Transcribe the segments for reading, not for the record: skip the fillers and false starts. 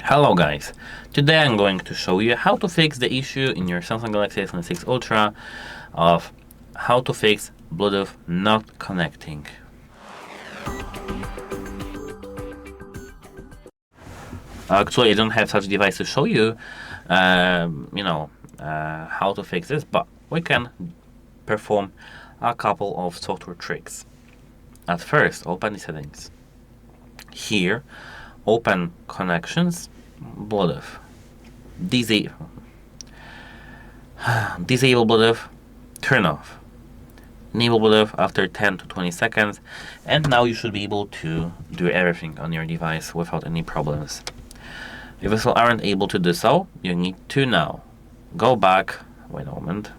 Hello guys, today I'm going to show you how to fix the issue in your Samsung Galaxy S26 Ultra of how to fix Bluetooth not connecting. Actually, I don't have such device to show you, how to fix this, but we can perform a couple of software tricks. At first, open the settings. Here, open connections, Bluetooth. Disable Bluetooth, turn off. Enable Bluetooth after 10 to 20 seconds, and now you should be able to do everything on your device without any problems. If you still aren't able to do so, you need to now go back. Wait a moment.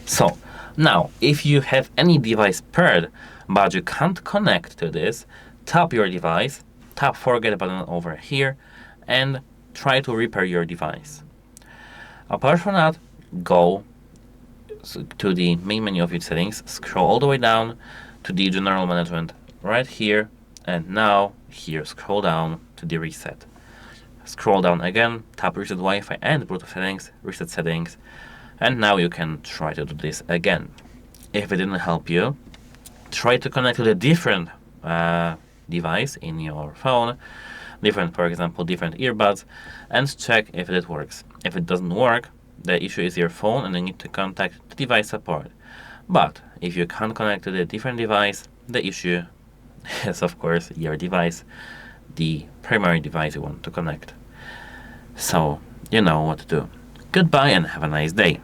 So, now, if you have any device paired, but you can't connect to this, tap your device, tap forget button over here, and try to repair your device. Apart from that, go to the main menu of your settings, scroll all the way down to the general management right here, and now here scroll down to the reset. Scroll down again, tap reset Wi-Fi and Bluetooth settings, reset settings, and now you can try to do this again. If it didn't help you, try to connect to a different device in your phone, for example, different earbuds, and check if it works. If it doesn't work, the issue is your phone and you need to contact the device support. But if you can't connect to the different device, the issue is of course your device, the primary device you want to connect. So you know what to do. Goodbye and have a nice day.